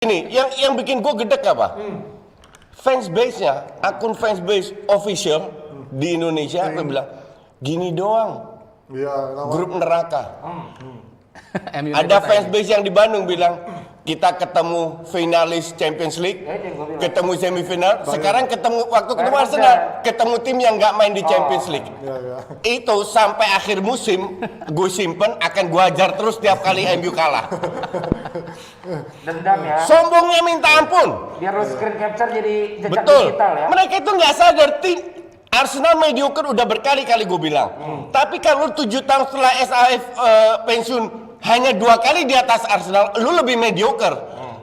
Ini yang bikin gue gedek apa? Fans base-nya, akun fans base official di Indonesia, gue bilang gini doang, grup neraka. Ada fans base yang di Bandung bilang kita ketemu finalis Champions League, ketemu semifinal, sekarang waktu ketemu Arsenal, ketemu tim yang nggak main di Champions League. Itu sampai akhir musim gue simpen, akan gue hajar terus tiap kali MU kalah. Dendam ya. Sombongnya minta ampun. Biar lo screen capture jadi jejak Betul. digital ya. Mereka itu nggak sadar tim Arsenal mediocre udah berkali-kali gue bilang. Tapi kalau 7 tahun setelah SAF pensiun hanya 2 kali di atas Arsenal, lu lebih mediocre.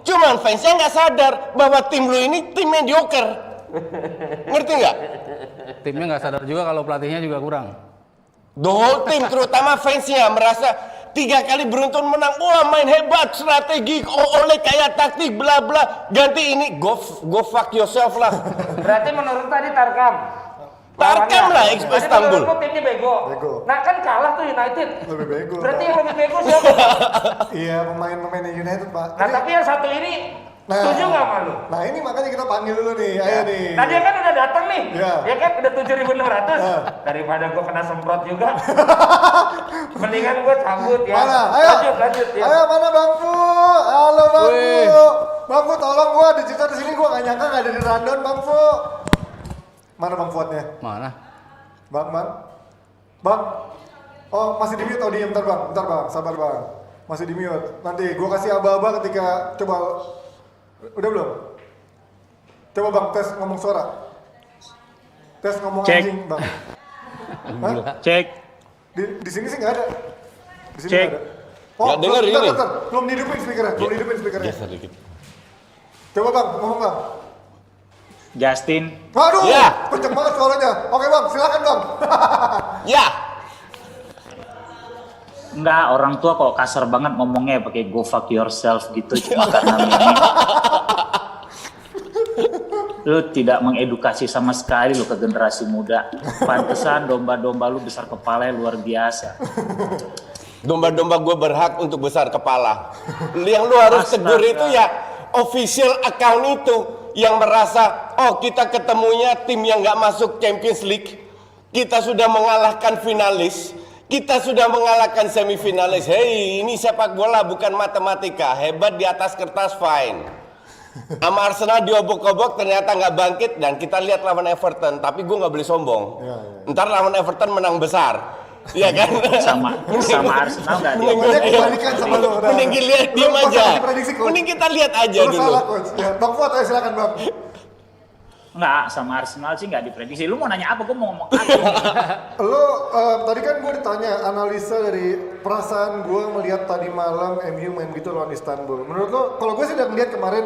Cuman fansnya nggak sadar bahwa tim lu ini tim mediocre. Ngerti nggak? Timnya nggak sadar juga kalau pelatihnya juga kurang. The whole team, terutama fansnya merasa 3 kali beruntun menang. Wah, main hebat, strategi, oleh kayak taktik, bla bla. Ganti ini, go fuck yourself lah. Berarti menurut tadi Tarkam. Tarkam lah, Istanbul. Menurut lo timnya bego. Nah kan kalah tuh United. Lebih bego. Berarti yang lebih bego siapa? Iya, pemain-pemain United, Pak. Nah tapi yang satu ini setuju nggak sama lu? Nah ini makanya kita panggil dulu nih, ayo nih. Nah dia kan udah datang nih, Iya. ya kan udah 7.600. Daripada gua kena semprot juga, mendingan gua cabut ya. Mana? Ayo. Lanjut ya. Ayo mana Bang Fu? Halo Bang Fu. Bang Fu tolong gua digital di sini, gua nggak nyangka nggak ada di rundown Bang Fu. Mana Bang Fuadnya? Mana? Bang. Oh masih di mute, oh diem, bentar bang, sabar bang. Masih di mute, nanti gua kasih aba-aba ketika, coba, udah belum? Coba bang, tes ngomong suara. Tes ngomong Cek. anjing bang. Hah? Cek. Di sini sih nggak ada. Di sini Cek. nggak ada. Nggak denger bentar, ini. bentar. Belum dihidupin speakernya, Geser dikit. Coba bang, ngomong bang. Justin. Waduh, Ya. kenceng banget suaranya. Oke bang, silakan bang. Ya, Enggak, orang tua kok kasar banget ngomongnya pakai go fuck yourself gitu cuma karena meme. Lu tidak mengedukasi sama sekali lu ke generasi muda. Pantesan domba-domba lu besar kepala luar biasa. domba-domba gue berhak untuk besar kepala. Yang lu harus tegur itu ya official account itu yang merasa, oh kita ketemunya tim yang nggak masuk Champions League, kita sudah mengalahkan finalis, kita sudah mengalahkan semifinalis. Hei, ini sepak bola bukan matematika. Hebat di atas kertas, fine. Sama Arsenal diobok-obok ternyata nggak bangkit, dan kita lihat lawan Everton. Tapi gue nggak boleh sombong. Ntar lawan Everton menang besar. Iya kan? Sama Arsenal nggak dia. Pokoknya kebalikan sama lu. udah. Mending kita lihat, Lu diem nggak usah aja. kasih prediksi, Coach. Mending kita lihat aja Lu dulu. salah coach. Ya, bang Fuad, ayo silakan bang. Enggak, sama Arsenal sih nggak diprediksi. Lu mau nanya apa? Gue mau ngomong apa? Lo tadi kan gue ditanya analisa dari perasaan gue melihat tadi malam MU main gitu lawan Istanbul. Menurut lo, kalau gue sih udah ngeliat kemarin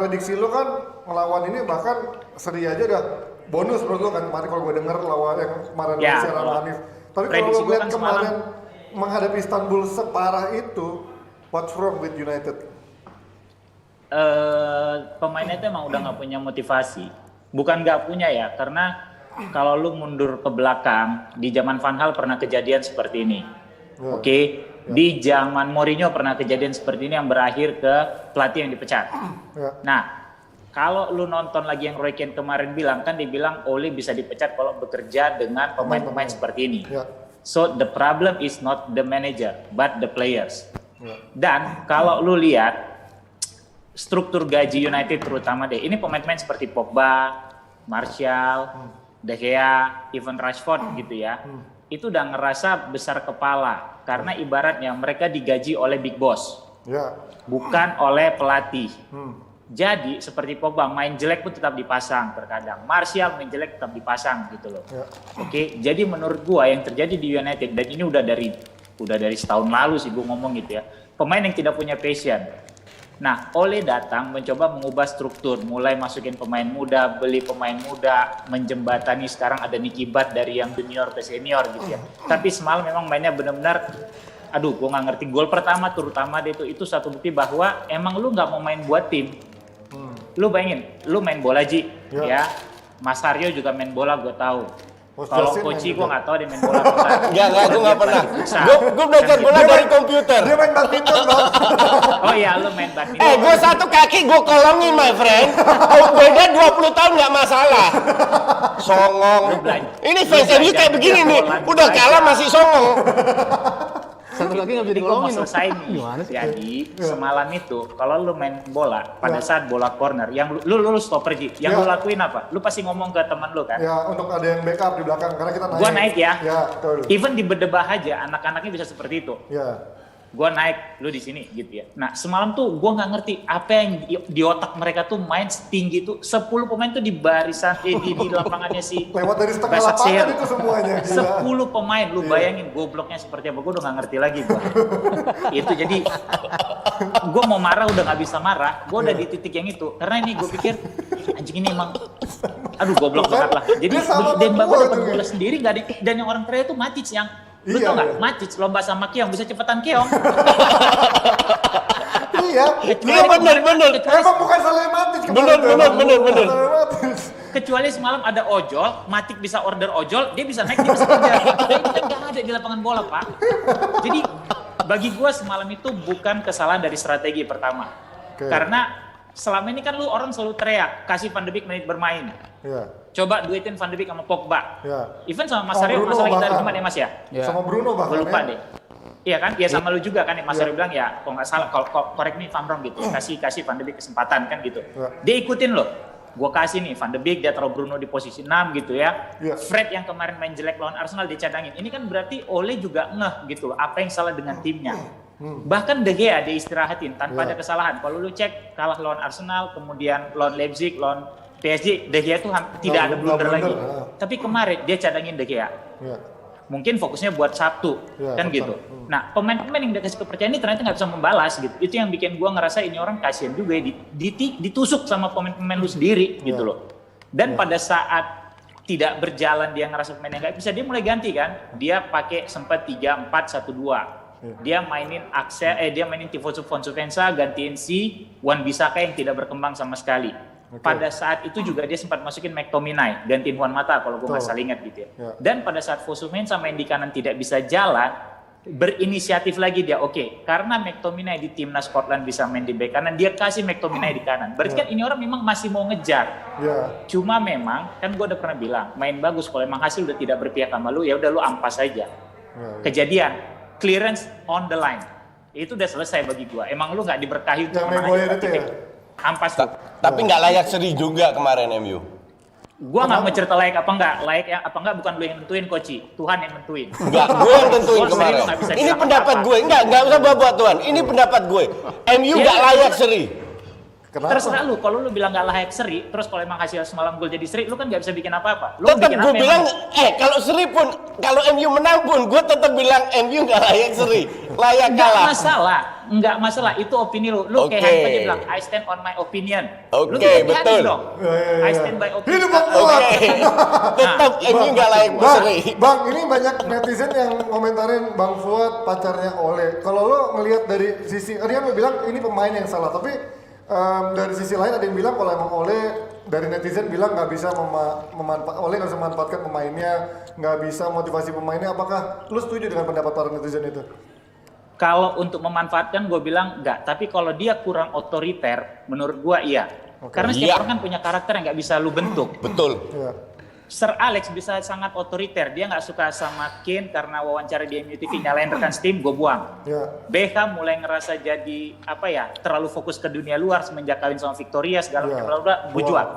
prediksi lo kan melawan ini bahkan seri aja udah bonus menurut lo kan kemarin kalau gue denger lawan yang kemarin Ya, Malaysia lawan Hanif. Tapi kalau prediksi lo gua lihat kan kemarin menghadapi Istanbul separah itu, what's wrong with United? Pemainnya itu emang udah nggak punya motivasi. Bukan nggak punya ya, karena kalau lu mundur ke belakang, di zaman Van Gaal pernah kejadian seperti ini. Oke, di zaman Mourinho pernah kejadian seperti ini yang berakhir ke pelatih yang dipecat. Ya. Nah, kalau lu nonton lagi yang Roy Keane kemarin bilang, kan dibilang Ole bisa dipecat kalau bekerja dengan pemain-pemain seperti ini. Ya. So the problem is not the manager, but the players. Dan kalau lu lihat struktur gaji United terutama deh, ini pemain-pemain seperti Pogba, Martial, De Gea, even Rashford gitu ya, itu udah ngerasa besar kepala karena ibaratnya mereka digaji oleh big boss, Ya. bukan oleh pelatih. Jadi seperti Pogba main jelek pun tetap dipasang terkadang, Martial main jelek tetap dipasang gitu loh. Ya. Oke, jadi menurut gua yang terjadi di United, dan ini udah dari setahun lalu sih gua ngomong gitu ya, pemain yang tidak punya passion. Nah, Ole datang mencoba mengubah struktur, mulai masukin pemain muda, beli pemain muda, menjembatani sekarang ada Nicky Butt dari yang junior ke senior gitu ya. Tapi semalam memang mainnya benar-benar, aduh, gua nggak ngerti. Gol pertama terutama dia itu satu bukti bahwa emang lu nggak mau main buat tim. Lu bayangin, lu main bola Ji, ya. Mas Aryo juga main bola, gue tahu. Kalau Koci gue nggak tahu dia main bola apa enggak. Enggak, gue nggak pernah. Futsal. Gue belajar bola dari komputer. Dia main badminton dong. Oh iya, lu main badminton. Gue satu kaki gue kolongin, my friend. Beda 20 tahun nggak masalah. Songong. Ini fans MU kayak begini nih. Udah kalah masih songong. Satu lagi nggak bisa Jadi gue mau digolongin. selesai nih. Gimana sih? Jadi semalam itu kalau lu main bola pada saat bola corner, yang lu stopper Ji, yang lu lakuin apa? Lu pasti ngomong ke teman lu kan. Ya, untuk ada yang backup di belakang karena kita naik. Gua naik ya. Ya, betul. Even di berdebah aja anak-anaknya bisa seperti itu. Ya. Gua naik, lu di sini gitu ya. Nah semalam tuh gua nggak ngerti apa yang di otak mereka tuh main setinggi tuh 10 pemain tuh di barisan di lapangannya si Lewat dari setengah Basak lapangan Seher. itu semuanya. Gila. 10 pemain, lu bayangin gobloknya seperti apa, gue udah gak ngerti lagi gua. Itu jadi, gue mau marah udah gak bisa marah, gue udah di titik yang itu. Karena ini gue pikir, anjing ini emang, aduh goblok banget lah. Jadi Dia sama Demba gua gue dapat tuh, bola sendiri, gak ada, dan yang orang terakhir tuh Matic yang, lu Iya, tau gak, iya. Matic lomba sama Keong, bisa cepetan Keong. Iya. Iya bener. Emang bukan salah Matic kemarin. Bener. Bukan salah Matic. Kecuali semalam ada ojol, Matic bisa order ojol, dia bisa naik, dia bisa kerja. Itu kan gak ada di lapangan bola, Pak. Jadi, bagi gue semalam itu bukan kesalahan dari strategi pertama. Oke. Karena selama ini kan lu orang selalu teriak, kasih Van de Beek menit bermain. Iya. Coba duitin Van de Beek sama Pogba. Iya. Even sama Mas Sama Aryo, Bruno masalah kita bahkan. gimana ya Mas ya? Ya. Sama Bruno bahkan. Gue lupa ya. deh. Iya kan? Ya sama lu juga kan, Mas Aryo bilang ya, kalau nggak salah, kalau correct me if I'm wrong gitu, kasih Van de Beek kesempatan kan gitu. Ya. Dia ikutin loh. Gue kasih nih Van de Beek, dia taruh Bruno di posisi 6 gitu ya. Iya. Fred yang kemarin main jelek lawan Arsenal dicadangin. Ini kan berarti Ole juga ngeh gitu loh, apa yang salah dengan timnya. Bahkan De Gea dia istirahatin tanpa ada kesalahan. Kalau lu cek kalah lawan Arsenal, kemudian lawan Leipzig, lawan PSG, De Gea tuh tidak ada blunder lagi. Tapi kemarin dia cadangin De Gea. Iya. Mungkin fokusnya buat Sabtu, Ya, kan Sabtu. gitu. Nah, pemain-pemain yang dikasih kepercayaan ini ternyata nggak bisa membalas gitu. Itu yang bikin gua ngerasa ini orang kasihan juga ya, ditusuk sama pemain-pemain lu sendiri gitu loh. Dan pada saat tidak berjalan dia ngerasa pemain yang nggak bisa, dia mulai ganti kan. Dia pakai sempat 3-4-1-2. Dia mainin dia mainin Tifoso Fonseca, gantiin si Wan Bissaka yang tidak berkembang sama sekali. Pada saat itu juga dia sempat masukin McTominay, gantiin Juan Mata kalau gue nggak salah ingat gitu ya. Dan pada saat Fosu-Mensah main di kanan tidak bisa jalan, berinisiatif lagi dia, karena McTominay di timnas Scotland bisa main di bek kanan, dia kasih McTominay di kanan. Berarti kan ini orang memang masih mau ngejar. Iya. Cuma memang kan gue udah pernah bilang, main bagus kalau emang hasil udah tidak berpihak sama lu, ya udah lu ampas aja. Kejadian clearance on the line itu udah selesai bagi gue. Emang lu nggak diberkahi untuk Yang menang Maguire aja, itu ya? ampas tuh. Tapi nggak layak seri juga kemarin MU. Gua nggak mau cerita layak apa enggak bukan lu yang nentuin Koci, Tuhan yang nentuin. Enggak, gue yang tentuin Gua seri kemarin. lu nggak bisa Ini bilang pendapat apa-apa. gue, enggak usah bawa Tuhan. Ini pendapat gue. MU nggak layak seri. Kenapa? Terserah lu, kalau lu bilang nggak layak seri, terus kalau emang hasil semalam gol jadi seri, lu kan nggak bisa bikin apa-apa. Lu Tetap bikin gue apa bilang, emang? kalau seri pun, kalau MU menang pun, gue tetap bilang MU nggak layak seri, layak kalah. Nggak masalah, itu opini lu. Lu kayak Oke. Hanif aja bilang, I stand on my opinion. Lu Oke, juga betul. Hanif dong. I stand by opinion. Hidup Bang Oke, Fuad. tetap MU nggak layak seri. Bang, ini banyak netizen yang komentarin Bang Fuad pacarnya Ole. Kalau lo ngelihat dari sisi, tadi kan lo bilang ini pemain yang salah, tapi dari sisi lain ada yang bilang kalau emang Ole, dari netizen bilang nggak bisa Ole nggak bisa memanfaatkan pemainnya, nggak bisa motivasi pemainnya. Apakah lo setuju dengan pendapat para netizen itu? Kalau untuk memanfaatkan gue bilang enggak, tapi kalau dia kurang otoriter, menurut gue iya. Karena setiap Iya. orang kan punya karakter yang nggak bisa lu bentuk. Betul. Ya. Sir Alex bisa sangat otoriter, dia nggak suka sama Kane karena wawancara di MU TV nyalain rekan Steam, gue buang. Ya. Beckham mulai ngerasa jadi terlalu fokus ke dunia luar semenjak kawin sama Victoria segala Ya. macam bla gue jual.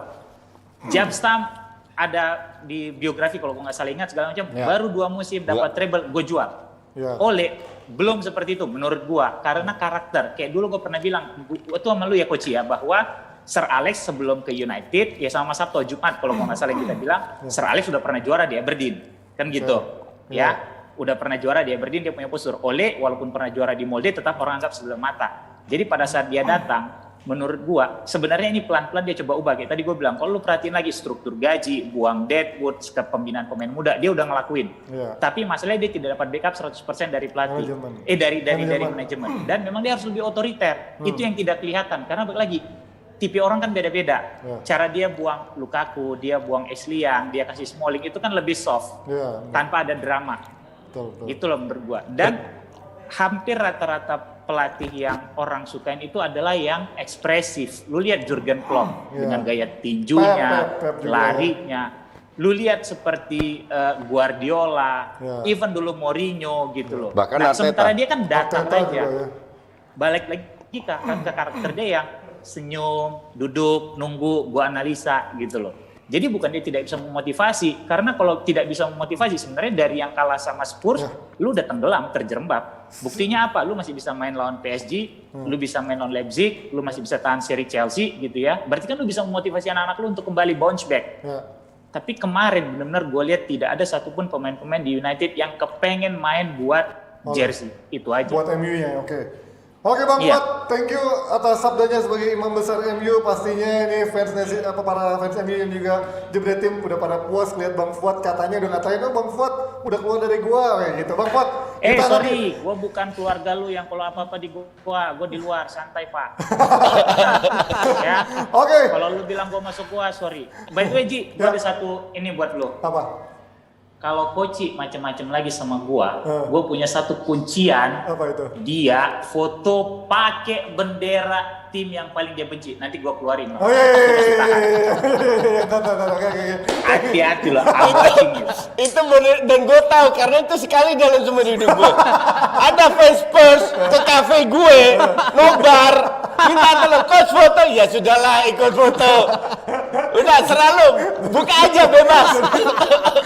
Jabstam ada di biografi kalau gue nggak salah ingat segala macam, Ya. baru 2 musim dapat treble, gue jual. Ya. Ole belum seperti itu menurut gua karena karakter. Kayak dulu gua pernah bilang itu sama lu ya Coach ya, bahwa Sir Alex sebelum ke United ya sama Sabtu Jumat kalau gua nggak salah kita bilang Sir Alex sudah pernah juara di Aberdeen kan gitu ya. Udah pernah juara di Aberdeen, dia punya postur. Ole walaupun pernah juara di Molde tetap orang anggap sebelah mata. Jadi pada saat dia datang, menurut gua sebenarnya ini pelan-pelan dia coba ubah. Kayak tadi gua bilang, kalau lu perhatiin lagi struktur gaji, buang Deadwood ke pembinaan pemain muda, dia udah ngelakuin. Iya. Tapi masalahnya dia tidak dapat backup 100% dari pelatih. Manajemen. Dari manajemen. Dan memang dia harus lebih otoriter. Itu yang tidak kelihatan karena balik lagi tipe orang kan beda-beda. Ya. Cara dia buang Lukaku, dia buang Esliang, dia kasih Smalling itu kan lebih soft, Iya. tanpa ada drama. Betul. Gitu loh menurut gua. Dan hampir rata-rata pelatih yang orang sukain itu adalah yang ekspresif. Lu lihat Jurgen Klopp Iya. dengan gaya tinjunya, Pep juga. larinya. Lu lihat seperti Guardiola, Ya. even dulu Mourinho gitu loh. Bahkan Nah, Arteta. sementara dia kan datang Arteta aja. juga, ya. Balik lagi ke karakter dia yang senyum, duduk, nunggu, gua analisa gitu loh. Jadi bukan dia tidak bisa memotivasi, karena kalau tidak bisa memotivasi sebenarnya dari yang kalah sama Spurs, lu udah tenggelam, terjerembab. Buktinya apa? Lu masih bisa main lawan PSG, lu bisa main lawan Leipzig, lu masih bisa tahan seri Chelsea gitu ya. Berarti kan lu bisa memotivasi anak-anak lu untuk kembali bounce back. Ya. Tapi kemarin benar-benar gue lihat tidak ada satupun pemain-pemain di United yang kepengen main buat jersey. Itu aja. Buat MU-nya, oke. Oke Bang Iya. Fuad, thank you atas sabdanya sebagai imam besar MU. Pastinya ini para fans MU yang juga Jebret Tim udah pada puas lihat Bang Fuad, katanya udah ngatain, oh Bang Fuad udah keluar dari gua kayak gitu. Bang Fuad, kita Sorry, gue bukan keluarga lu yang kalau apa-apa di gua, gue di luar, santai pak. Ya. Oke. Kalau lu bilang gue masuk gua, sorry. By the way Ji, gue Ya. ada satu ini buat lu. Apa? Kalau Koci macem-macem lagi sama gua, Hmm. gue punya satu kuncian. Apa itu? Dia foto pakai bendera tim yang paling dia benci. Nanti gua keluarin. Oh iya. Oke. Hati-hati loh, I'm watching you. Itu bener, dan gue tahu karena itu sekali dalam seumur hidup gue. Ada fans Spurs ke kafe gue, nobar, minta tolong coach foto, ya sudahlah ikut foto. Udah selalu buka aja bebas.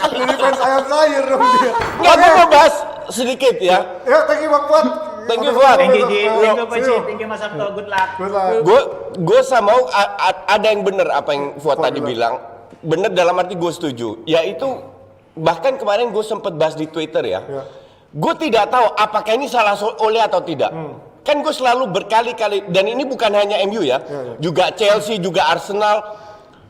Jadi fans ayam sayur dong dia. Nggak, gue mau bahas sedikit ya. Ya, thank you Bang Fuad. Thank you, Fuad. Thank you Ji, thank you See Koci, you. thank you Mas Sabto, good luck. Good luck. Gue sama ada yang benar apa yang Fuad tadi bilang. bilang. Bener dalam arti gue setuju. Yaitu bahkan kemarin gue sempat bahas di Twitter ya. Gue tidak tahu apakah ini salah Ole atau tidak. Kan gue selalu berkali-kali, dan ini bukan hanya MU ya, juga Chelsea, juga Arsenal.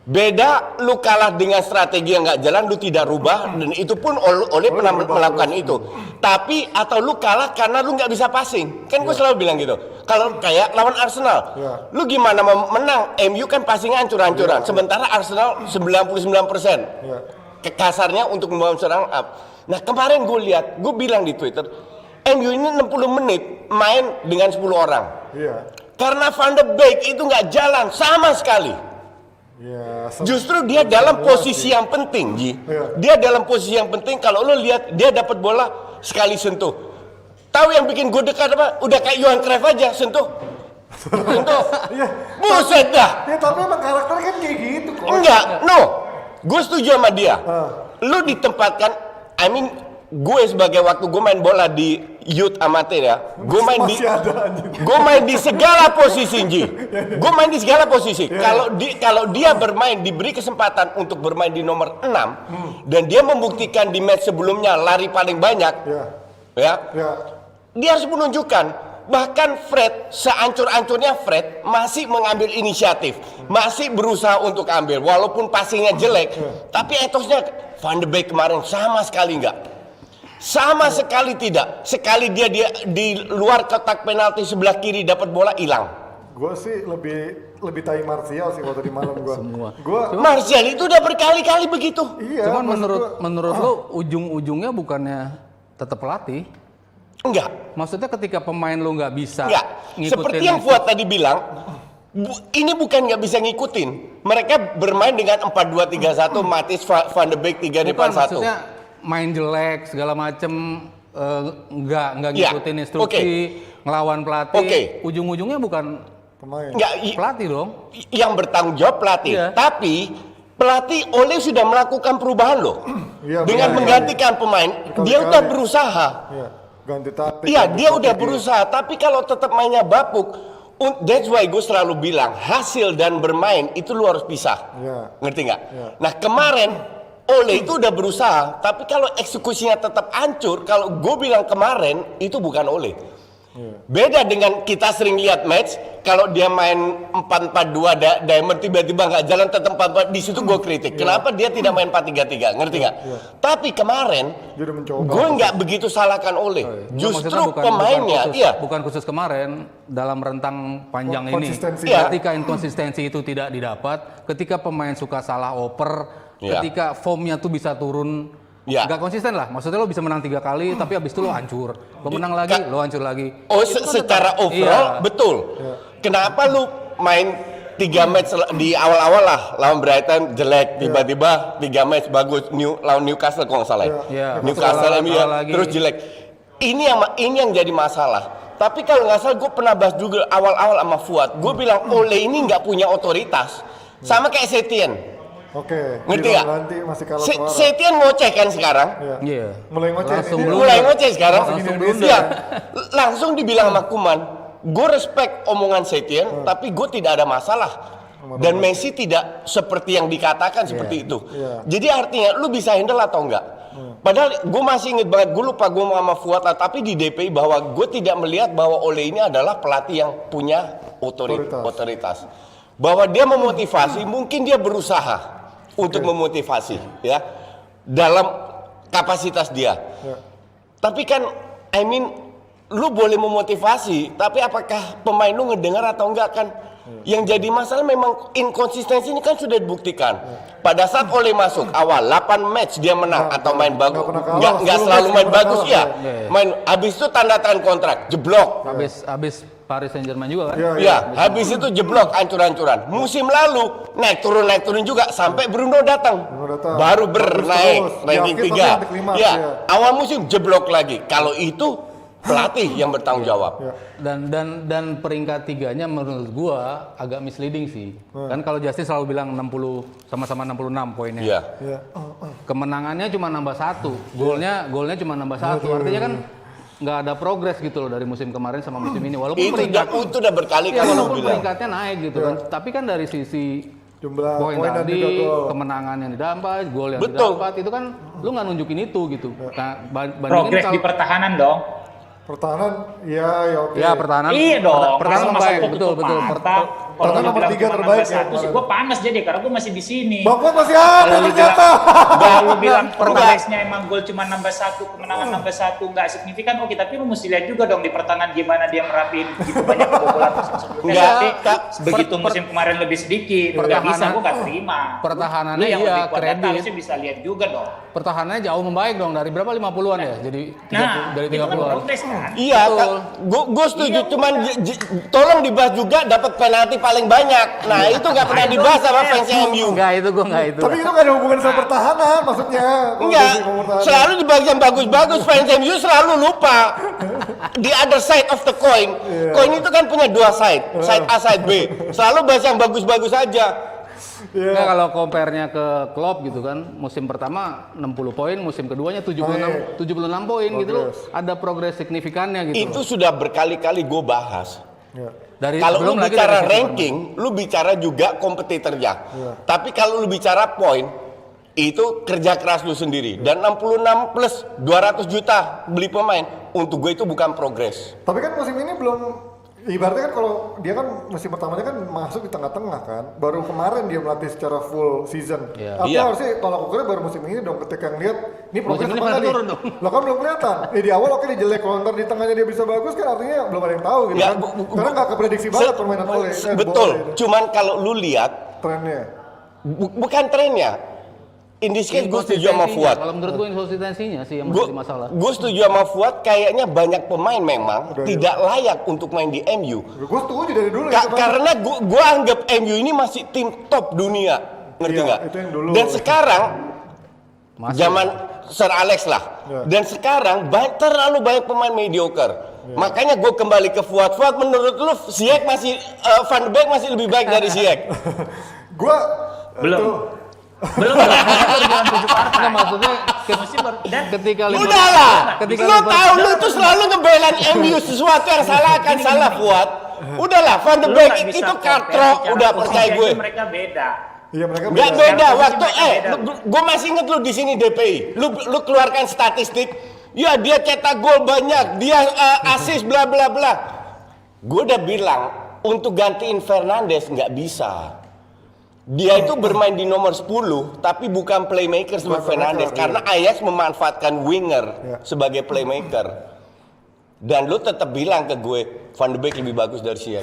Beda lu kalah dengan strategi yang nggak jalan, lu tidak rubah, dan itu pun Ole pernah melakukan itu. Tapi atau lu kalah karena lu nggak bisa passing, kan gue selalu bilang gitu. Kalau kayak lawan Arsenal, lu gimana mau menang? MU kan passing hancur-hancuran, sementara Arsenal 99%. Kasarnya untuk membangun serang up. Nah kemarin gue lihat, gue bilang di Twitter, MU ini 60 menit main dengan 10 orang. Iya. Karena Van de Beek itu nggak jalan sama sekali. Iya. Justru dia dalam posisi yang penting, Ji. Dia dalam posisi yang penting. Kalau lo lihat, dia dapat bola sekali sentuh. Tahu yang bikin gue dekat apa? Udah kayak Johan Cruyff aja, sentuh. Sentuh. Buset dah. Ya tapi emang karakternya kan kayak gitu kok. Enggak, no. Gue setuju sama dia. Lu ditempatkan, gue sebagai waktu gue main bola di youth amatir ya, gue main di segala posisi, Ji. Gue main di segala posisi. Kalau dia bermain, diberi kesempatan untuk bermain di nomor 6 dan dia membuktikan di match sebelumnya lari paling banyak, dia harus menunjukkan. Bahkan Fred, seancur-ancurnya Fred masih mengambil inisiatif, masih berusaha untuk ambil, walaupun passingnya jelek, tapi etosnya Van de Beek kemarin sama sekali enggak. Sama sekali tidak. Sekali dia di luar kotak penalti sebelah kiri dapat bola hilang. Gue sih lebih tai Martial sih waktu di malam gue. Semua. Martial itu udah berkali-kali begitu. Iya. Cuman maksud menurut lo ujung-ujungnya bukannya tetap pelatih? Enggak. Maksudnya ketika pemain lo nggak bisa Enggak. Seperti yang Fuad tadi bilang, ini bukan nggak bisa ngikutin. Mereka bermain dengan 4-2-3-1, Matis, Van de Beek 3 depan 1. Maksudnya main jelek segala macem, nggak ngikutin instruksi, ngelawan pelatih. Ujung-ujungnya bukan pemain. Enggak, pelatih dong. yang bertanggung jawab pelatih. Iya. Tapi pelatih Ole sudah melakukan perubahan loh. Iya, Dengan benar, menggantikan pemain, dia udah berusaha. Iya. Ganti taktik. Iya, ganti dia udah strategi. berusaha. Tapi kalau tetap mainnya bapuk, that's why gue selalu bilang hasil dan bermain itu lu harus pisah. Iya. Ngerti nggak? Iya. Nah kemarin Ole itu udah berusaha, tapi kalau eksekusinya tetap hancur, kalau gue bilang kemarin itu bukan Ole. Beda dengan kita sering lihat match, kalau dia main 4-4-2 Diamond tiba-tiba nggak jalan tetap 4-4, di situ gue kritik. Kenapa dia tidak main 4-3-3, ngerti nggak? Tapi kemarin, Dia udah mencoba. gue nggak begitu salahkan Oleh. Justru Maksudnya pemainnya, bukan khusus kemarin, dalam rentang panjang ini. Konsistensi. Ketika inkonsistensi itu tidak didapat, ketika pemain suka salah oper, ketika formnya tuh bisa turun. Gak konsisten lah, maksudnya lo bisa menang 3 kali, tapi abis itu lo hancur. Lo menang lagi, lo hancur lagi. Oh, Itu kan secara tetap- overall betul. Kenapa lu main 3 match di awal-awal lah lawan Brighton jelek, tiba-tiba 3 match bagus, lawan Newcastle kalau nggak salah. Newcastle MU terus jelek. Ini yang jadi masalah. Tapi kalau nggak salah gue pernah bahas juga awal-awal sama Fuad. Gue bilang Ole ini nggak punya otoritas, sama kayak Setien. Oke. Ngerti nggak? Nanti masih kalah suara. Setien ngoceh kan sekarang. Iya. Mulai ngoceh. Langsung Ini dia. blunder. Mulai ngoceh sekarang. Langsung Iya. blunder. Langsung dibilang sama Kuman, gue respect omongan Setien, tapi gue tidak ada masalah. Dan Messi tidak seperti yang dikatakan seperti itu. Jadi artinya lu bisa handle atau enggak? Padahal gue masih inget banget, gue lupa gue mau sama Fuad, tapi di DPI bahwa gue tidak melihat bahwa Ole ini adalah pelatih yang punya otoritas. Bahwa dia memotivasi, mungkin dia berusaha untuk memotivasi, ya, dalam kapasitas dia. Tapi kan, lu boleh memotivasi, tapi apakah pemain lu ngedengar atau enggak kan? Yang jadi masalah memang inkonsistensi ini kan sudah dibuktikan. Pada saat Ole masuk awal 8 match dia menang atau main bagus, nggak selalu main bagus ya. Main habis itu tanda tangan kontrak, jeblok. Habis Paris Saint-Germain juga kan? Ya, habis itu jeblok ancur-ancuran. Musim lalu naik turun juga sampai Bruno datang. Baru bernaik ranking 3. Ya, awal musim jeblok lagi. Kalau itu pelatih yang bertanggung jawab. Dan peringkat 3-nya menurut gua agak misleading sih. Kan kalau Justin selalu bilang 60 sama-sama 66 poinnya. Iya. Kemenangannya cuma nambah 1. Golnya cuma nambah 1. Artinya kan nggak ada progres gitu loh dari musim kemarin sama musim ini. Walaupun Itu udah berkali-kali lu walaupun bilang. peringkatnya naik gitu kan. Tapi kan dari sisi Jumlah poin poin dan tadi, juga gol. kemenangan yang didapat, gol yang Betul. didapat, itu kan lu nggak nunjukin itu gitu. Nah, bandingin Progres di pertahanan dong. Pertahanan, ya oke. Ya pertahanan. Iya dong. Pertahanan Masa baik, gua betul. mantap. Kalau Pertahanan lu nomor bilang 3 cuma terbaik nambah ya 1 sih, kemarin. gue panas jadi karena gue masih di sini. Bang Fuad masih ada Kalau lu ternyata. Kalau lu bilang progresnya emang gol cuma nambah 1, kemenangan nambah 1, nggak signifikan, oke, tapi lu mesti lihat juga dong di pertahanan gimana dia merapin begitu banyak kebobolan sebelumnya. Enggak, Tapi begitu musim kemarin lebih sedikit, nggak bisa, gue nggak terima. Pertahanannya Lu yang iya, lebih kuat data kredit. harusnya bisa lihat juga dong. Pertahanannya jauh membaik dong dari berapa 50-an ya? Jadi 30, Nah, dari itu kan 30-an. progres kan. Iya, Betul. gue setuju. Cuman tolong dibahas juga dapat penalti paling banyak. Nah itu nggak pernah dibahas sama fans MU. Enggak itu gua enggak itu. Tapi itu gak ada hubungan sama pertahanan maksudnya. Enggak, selalu di bagian bagus-bagus fans MU selalu lupa the other side of the coin. Koin itu kan punya 2 side, side A, side B. Selalu bahas yang bagus-bagus aja. Nah, kalau compare-nya ke Klopp gitu kan, musim pertama 60 poin, musim keduanya 76 poin gitu loh. Ada progres signifikannya gitu. Itu sudah berkali-kali gue bahas. Dari Kalau lu belum lagi bicara dari ranking, lu bicara juga kompetitornya. Tapi kalau lu bicara poin, itu kerja keras lu sendiri. Dan 66 plus 200 juta beli pemain, untuk gue itu bukan progres. Tapi kan musim ini belum, ibaratnya kan kalau dia kan musim pertamanya kan masuk di tengah-tengah kan. Baru kemarin dia melatih secara full season. Iya. Artinya Iya. harusnya kalau ukurnya baru musim ini dong ketika ngeliat ini progres Musim ini apa pada nih? turun dong. Lo kan belum kelihatan. Di awal oke dia jelek, kalau ntar di tengahnya dia bisa bagus kan artinya belum ada yang tahu gitu Ya, kan. Karena nggak keprediksi banget permainan Ole. Betul. Cuman kalau lu lihat, Trennya. bukan trennya. In this case gue setuju sama Inkonsistensinya. Fuad. Kalau menurut gue inkonsistensinya sih yang menjadi masalah. Gue setuju sama Fuad, kayaknya banyak pemain memang tidak layak untuk main di MU. Gue setuju dari dulu ya. Karena gue anggap MU ini masih tim top dunia, ngerti Iya, nggak? itu yang dulu. Dan sekarang Masih. zaman Sir Alex lah. Iya. Dan sekarang terlalu banyak pemain mediocre. Makanya gue kembali ke Fuad. Fuad, menurut lu Ziyech masih Van de Beek masih lebih baik dari Ziyech? Gue Belum. Belum baru bilang 7 partai. Nggak, maksudnya Musim baru dan ketika Udahlah, ketika lu tahu lu tuh selalu ngebelain MU sesuatu yang salah akan salah Fuad. Udahlah, Van de lu Beek nggak bisa itu compare katrok, secara udah posisi percaya aja gue. mereka beda. iya mereka Nggak beda. beda Sekarang waktu posisi mereka beda. gue masih inget lu di sini DPI. Lu keluarkan statistik Ya dia cetak gol banyak, dia assist bla bla bla. Gue udah bilang untuk gantiin Fernandes nggak bisa. Dia itu bermain di nomor 10 tapi bukan playmaker seperti Fernandes karena Ajax memanfaatkan winger sebagai playmaker. Dan lu tetap bilang ke gue Van de Beek lebih bagus dari Ziyech.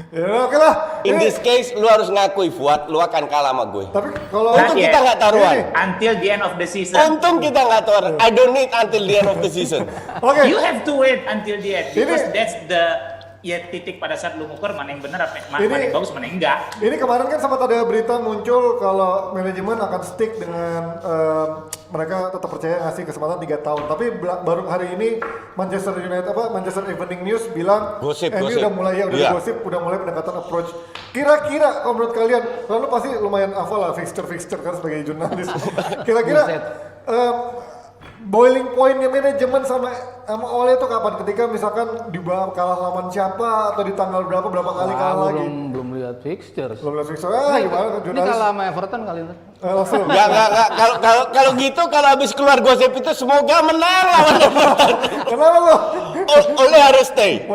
Ya oke lah. In this case lu harus ngakui Fuad, lu akan kalah sama gue. Tapi kalau Untung kita nggak taruhan. Until the end of the season. Untung kita nggak taruhan. I don't need until the end of the season. oke. You have to wait until the end because that's the titik pada saat lu ngukur mana yang benar mana yang bagus mana yang enggak. Ini kemarin kan sempat ada berita muncul kalau manajemen akan stick dengan mereka tetap percaya ngasih kesempatan 3 tahun. Tapi baru hari ini Manchester Evening News bilang MU udah mulai gosip, udah mulai pendekatan approach. Kira-kira kalau menurut kalian, lalu pasti lumayan hafal lah fixture kan sebagai jurnalis. Kira-kira boiling pointnya manajemen sama Ole itu kapan? Ketika misalkan di bawah kalah lawan siapa atau di tanggal berapa kali kalah lagi? Belum lihat fixture. Belum lihat fixture. Gimana Ini jurnalis? kalah sama Everton kali ini. Langsung. Enggak. Kalau gitu kalau habis keluar gosip itu semoga menang lawan Everton. Kenapa lo? Ole harus stay.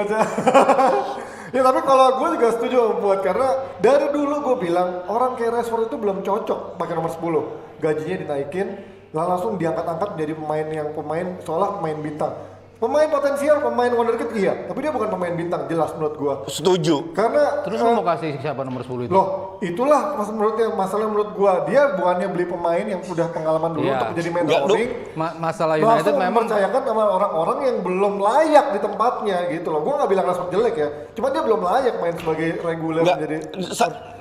Ya tapi kalau gue juga setuju buat karena dari dulu gue bilang orang kayak Rashford itu belum cocok pakai nomor 10. Gajinya dinaikin, langsung diangkat-angkat menjadi pemain seolah pemain bintang. Pemain potensial, pemain wonderkid iya, tapi dia bukan pemain bintang jelas menurut gua. Setuju. Karena Terus lu mau kasih siapa nomor 10 itu? loh, itulah masalah menurut gua. Dia bukannya beli pemain yang sudah pengalaman dulu Iya. untuk menjadi main Nggak, owning. Masalah United Langsung memang mempercayakan sama orang-orang yang belum layak di tempatnya gitu loh. Gua nggak bilang Rashford jelek ya, cuma dia belum layak main sebagai reguler Nggak, jadi.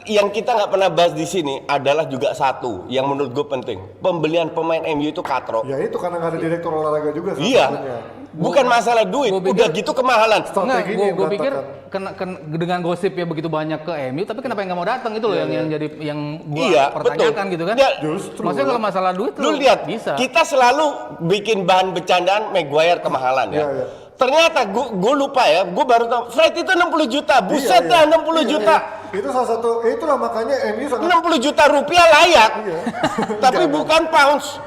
yang kita nggak pernah bahas di sini adalah juga satu yang menurut gue penting. Pembelian pemain MU itu katrok. Ya itu karena nggak ada direktur olahraga juga. Iya. satunya. Bukan masalah duit, udah gitu kemahalan. enggak, Strateginya yang gue pikir berantakan. dengan gosip ya begitu banyak ke MU, tapi kenapa nggak mau datang itu loh yang jadi yang gua Iya, pertanyakan betul. gitu kan? Ya, Justru. Maksudnya kalau masalah duit Lu lihat, bisa. kita selalu bikin bahan bercandaan Maguire kemahalan ya. Iya, iya. Ternyata gue lupa ya, gue baru tahu Fred itu 60 juta, buset dah 60 juta. Itu salah satu, itulah makanya MU sangat 60 juta rupiah layak, Iya. tapi bukan pounds.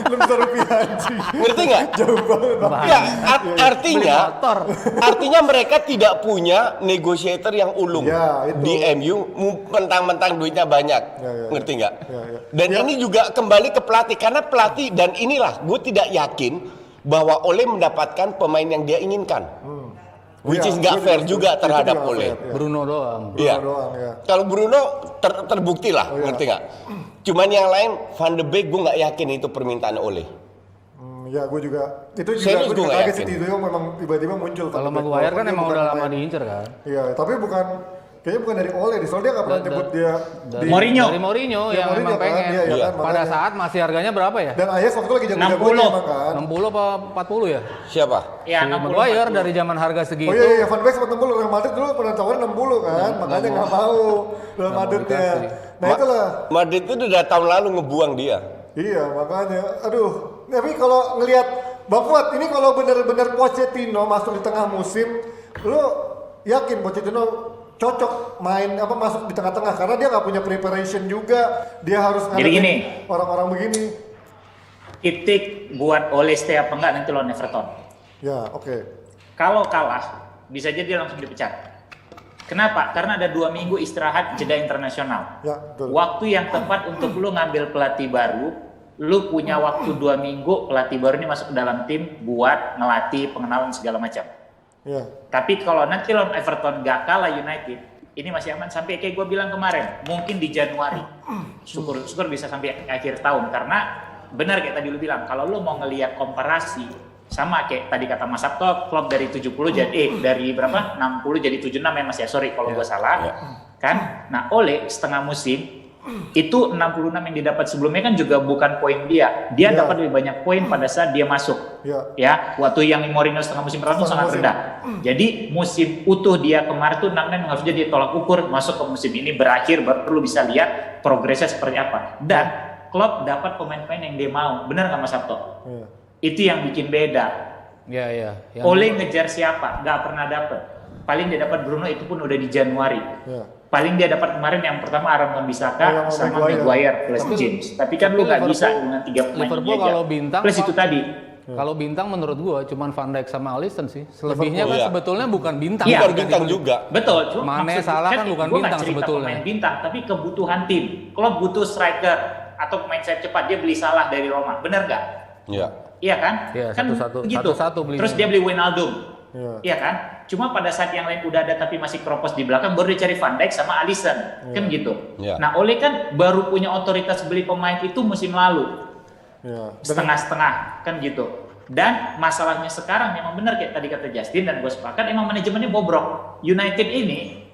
belum bisa rupiah anjing. Ngerti nggak? Jauh banget. Ya, artinya, Beli motor. artinya mereka tidak punya negotiator yang ulung Ya, itu. di MU, mentang-mentang duitnya banyak, Ya, ya, ngerti nggak? Ya, ya. Dan ini juga kembali ke pelatih karena pelatih dan inilah gue tidak yakin bahwa Ole mendapatkan pemain yang dia inginkan, which Iya, is nggak gua fair juga juga setuju. terhadap Itu juga Ole. fair, ya. Bruno doang. Iya. doang, ya. Kalau Bruno terbukti lah, Oh, iya. ngerti nggak? Cuman yang lain Van de Beek gue nggak yakin itu permintaan Ole. Ya gue juga, itu juga Serius gue gua juga nggak kaget sih yakin. itu memang tiba-tiba muncul. Kalau Van de Beek. Maguire kan Walaupun dia emang bukan udah lama pemain. diincer kan. Iya, tapi kayaknya bukan dari Ole, soalnya dia nggak pernah nyebut dia Dari Mourinho. Dari Mourinho Ya, yang Mourinho emang kan, pengen. iya, iya kan, Pada makanya. saat masih harganya berapa ya? Dan Ajax waktu itu lagi jago-jagonya 60. emang kan. 60 apa 40 ya? Siapa? Ya, Si Maguire dari zaman harga segitu. Oh iya, Van Beek sempat 60, Real Madrid dulu pernah tawarin 60 kan, makanya nggak mau Real Madridnya. dikasih. Nah itulah, Madrid itu udah tahun lalu ngebuang dia. iya makanya, aduh. Tapi kalau ngelihat Bang Fuad, ini kalau bener-bener Pochettino masuk di tengah musim, lu yakin Pochettino cocok masuk di tengah-tengah karena dia nggak punya preparation juga, dia harus Jadi ngadepin gini. orang-orang begini. Titik buat Ole stay apa enggak nanti lawan Everton. Ya, oke. Kalau kalah, bisa jadi dia langsung dipecat. Kenapa? Karena ada 2 minggu istirahat jeda internasional. Ya, betul. Waktu yang tepat untuk lu ngambil pelatih baru, lu punya waktu 2 minggu pelatih baru ini masuk ke dalam tim buat ngelatih pengenalan segala macam. Ya. Tapi kalau nanti lawan Everton gak kalah United, ini masih aman sampai kayak gue bilang kemarin, mungkin di Januari. Syukur-syukur bisa sampai akhir tahun karena benar kayak tadi lu bilang, kalau lu mau ngelihat komparasi sama kayak tadi kata Mas Sabto, Klopp dari 70 jadi dari berapa? 60 jadi 76 ya Mas ya. Sorry kalau gue salah. Kan? Nah, Ole setengah musim itu 66 yang didapat sebelumnya kan juga bukan poin dia. Dia Ya. dapat lebih banyak poin pada saat dia masuk. Ya. Ya, waktu yang Mourinho setengah musim pertama Setengah sangat musim. rendah. Jadi musim utuh dia kemarin tuh 66 harusnya dia tolak ukur masuk ke musim ini berakhir baru lu bisa lihat progresnya seperti apa. Dan Klopp dapat pemain-pemain yang dia mau. Benar nggak Mas Sabto? Ya. Itu yang bikin beda. Iya, iya. Yang- Ole ngejar siapa? Nggak pernah dapet. Paling dia dapat Bruno itu pun udah di Januari. Ya. Paling dia dapat kemarin yang pertama Aaron Wan-Bissaka yang sama Maguire. Maguire plus James. Tapi kan lu nggak bisa dengan 3 pemain Liverpool ini aja. kalau bintang, plus itu tadi. Kalau bintang menurut gua cuman Van Dijk sama Alisson sih. Selebihnya kan Iya. sebetulnya bukan bintang. Iya. Bukan bintang juga. Betul, Mane, maksud- Salah kan bukan gua nggak bintang cerita sebetulnya. Pemain bintang, tapi kebutuhan tim. Kalau butuh striker atau pemain sayap cepat, dia beli Salah dari Roma, bener nggak? Iya. Iya kan? Iya, Kan satu-satu belinya. Terus dia beli Wijnaldum. Iya. Iya kan? Cuma pada saat yang lain udah ada tapi masih kropos di belakang, baru dia cari Van Dijk sama Alisson. Kan gitu. Iya. Nah, Ole kan baru punya otoritas beli pemain itu musim lalu. Ya. Setengah-setengah, kan gitu. Dan masalahnya sekarang memang benar kayak tadi kata Justin dan gue sepakat, emang manajemennya bobrok. United ini,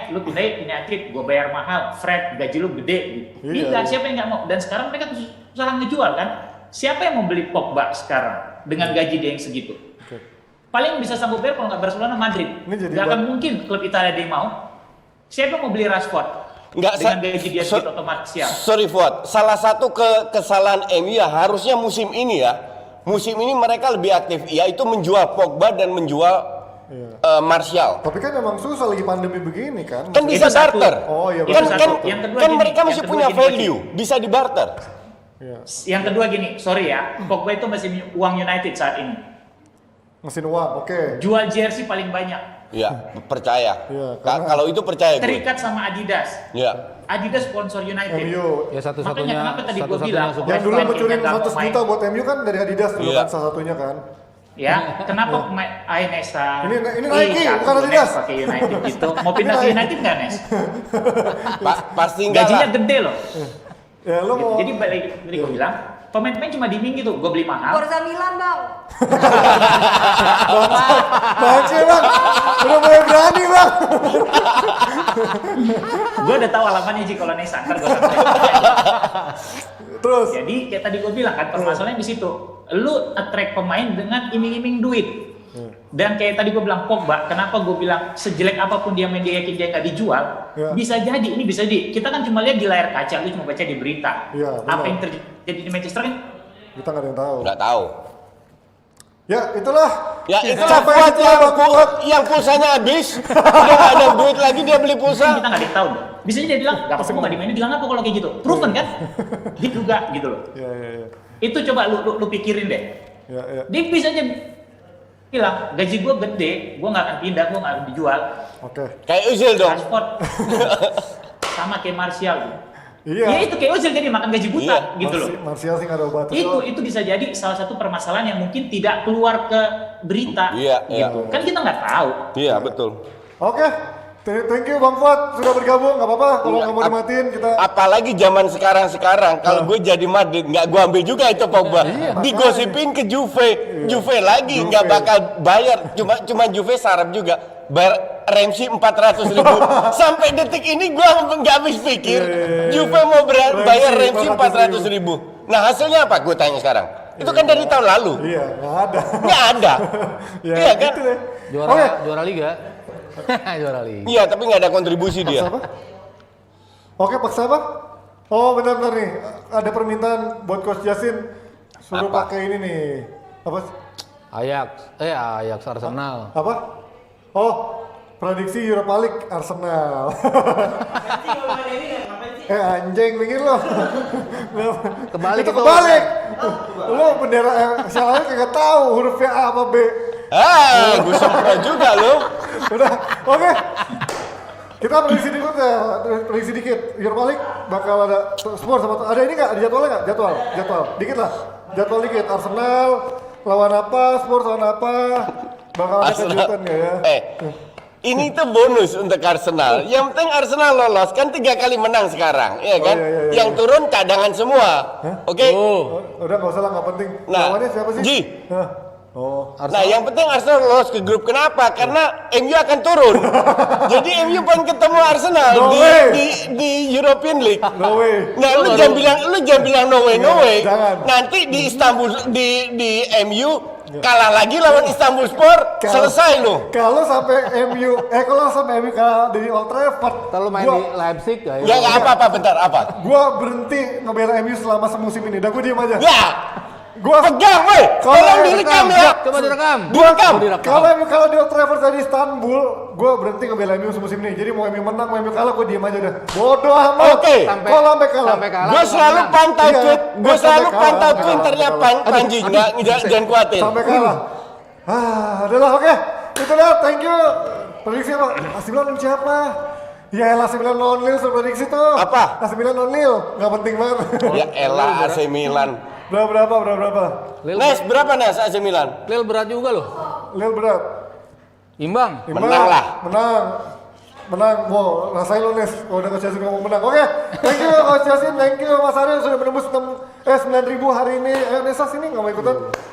lu pindahin United, gue bayar mahal, Fred gaji lu gede. Gitu. Iya, Tidak, iya. siapa yang nggak mau? Dan sekarang mereka usaha ngejual kan? Siapa yang mau beli Pogba sekarang dengan gaji dia yang segitu? Oke. Paling bisa sanggup bayar kalau nggak Barcelona, Madrid. Ini jadi Nggak akan mungkin klub Italia dia mau. Siapa yang mau beli Rashford? Nggak, Dengan gaji dia segitu otomatis ya. Sorry Fuad, salah satu kesalahan MU ya harusnya musim ini ya. Musim ini mereka lebih aktif, yaitu menjual Pogba dan menjual Martial. Tapi kan emang susah lagi pandemi begini kan. Kan bisa Itu satu. barter. Oh iya, kan, betul. kan, Yang kedua kan gini, mereka yang masih kedua punya gini, value, bisa dibarter. Iya. Yang kedua gini, sorry ya, Pogba itu masih uang United saat ini. Mesin uang, oke. Jual jersey paling banyak. Ya, percaya. Iya, karena- Kalau itu percaya gue. Terikat sama Adidas. Ya. Adidas sponsor United. MU. Ya satu-satunya Makanya kenapa tadi gua satu-satunya bilang, super- Yang dulu Yang mencuri nggak 100 mau juta main. buat MU kan dari Adidas dulu Iya. kan salah satunya kan. Ya, kenapa pemain Nesta? Ini Nike, aku bukan Adidas. Nes pakai United gitu. Mau pindah ke Ini United nggak, Nes? Pasti enggak Gajinya lah. gede loh. Ya lo mau Jadi balik tadi gue bilang, pemain-pemain cuma diiming gitu, gue beli mahal. Forza Milan bang. baca bang, udah mulai berani bang. Gue udah tahu alamannya sih kalau Nesta, ntar gue Terus, Jadi kayak tadi gue bilang kan, permasalahannya di situ. Lu attract pemain dengan iming-iming duit. Dan kayak tadi gue bilang Pogba, kenapa gue bilang sejelek apapun dia main, dia yakin dia nggak dijual, Ya. bisa jadi, ini bisa jadi. Kita kan cuma lihat di layar kaca, lu cuma baca di berita. Ya, benar. Apa yang terjadi di Manchester kan? kita nggak ada yang tahu. Nggak tahu. Ya itulah. Ya itu Capek Fuad kita, Bang. yang pulsanya habis, dia nggak ada duit lagi dia beli Kita pulsa. nggak ada yang tahu. Bisa jadi dia bilang, gak apa-apa nggak dimainin, bilang apa kalau kayak gitu? Proven kan? Dia juga gitu loh. Ya ya ya. Itu coba lu pikirin deh. Ya ya. Dia bisa aja bilang, gaji gue gede, gue nggak akan pindah, gue nggak akan dijual. Oke. Kayak Özil dong. Rashford sama kayak Martial. Iya. Ya itu kayak Ozil jadi makan gaji buta Iya. gitu loh. Martial sih nggak ada obat. Itu bisa jadi salah satu permasalahan yang mungkin tidak keluar ke berita. Iya, iya. gitu. Kan kita nggak tahu. Iya betul. Oke. Thank you Bang Fuad sudah bergabung. Nggak apa-apa kalau Iya, nggak mau dimatiin kita. Apalagi zaman sekarang kalau gue jadi Madrid nggak gue ambil juga itu Pogba. Digosipin ke Juve, Juve lagi nggak bakal bayar. Cuma Juve sarap juga bayar Ramsey 400.000. Sampai detik ini gue nggak habis pikir Juve mau bayar Ramsey 400.000. Nah hasilnya apa? Gue tanya sekarang. Itu kan dari tahun lalu. Iya, nggak ada. Nggak ada. Ya, Iya kan? gitu deh. Juara Oke. juara liga. Juara liga. Iya tapi nggak ada kontribusi dia. Paksa apa? Oke, paksa apa? Oh benar-benar nih, ada permintaan buat Coach Jasin suruh Apa? pakai ini nih. Apa? Ajax Arsenal. Apa? Oh, prediksi Europa League Arsenal. Anjing mikir lo. Kebalik Itu itu. kebalik. Lo bendera salahnya kagak tahu hurufnya A apa B. Gue sempurna juga lo. Udah, oke. Kita prediksi dikit ya, prediksi dikit. Europa League bakal ada Spurs sama ada ini nggak? Ada jadwalnya nggak? Jadwal. Dikit lah. Jadwal dikit. Arsenal lawan apa? Spurs lawan apa? Bakal ada kejutan nggak ya? Ini tuh bonus untuk Arsenal. Yang penting Arsenal lolos kan 3 kali menang sekarang, ya kan? iya. Yang turun cadangan semua, oke? Oh, udah nggak usah lah, nggak penting. Nah, Lawannya siapa sih? Ji. Hah? Oh, Nah, yang penting Arsenal lolos ke grup. Kenapa? Karena MU akan turun. Jadi MU pengen ketemu Arsenal No way. di European League. no way. Nah, lu jangan bilang no way, no way. Jangan. Nanti di Istanbul di MU kalah lagi lawan Istanbul Sport, selesai lu. Kalau sampai MU, kalau sampai MU kalah di Old Trafford, Kalau main gua, di Leipzig ya. Ya nggak apa-apa, bentar apa? gua berhenti ngebela MU selama semusim ini. Dah gua diem aja. Ya, pegang weh. Tolong direkam ya. Coba direkam. Direkam. Kalau di Old Trafford dari Istanbul, gue berhenti ngebela MU musim ini. Jadi mau MU menang, mau MU kalah, gue diem aja udah. Bodoh amat. Oke. Kalau sampai kalah. Gue selalu pantau Iya. tweet, gue selalu Sampai pantau kalah. Twitternya Panji, jangan khawatir. Sampai kalah. Adalah oke. Itu dah, thank you. Prediksi apa? AC Milan siapa? Ya elah AC Milan lawan Lille suruh prediksi tuh. Apa? AC Milan lawan Lille, nggak penting banget. Ya elah AC Milan. Berapa? Nes, berapa Nes AC Milan? Lil berat juga loh. Lille berat. Imbang. Menang lah. Menang. Wow, rasain lo Nes. Kalau udah Coach Yasin ngomong menang. Oke, thank you Coach Yasin, thank you Mas Aryo sudah menembus 9.000 hari ini. Nesa sini nggak mau ikutan?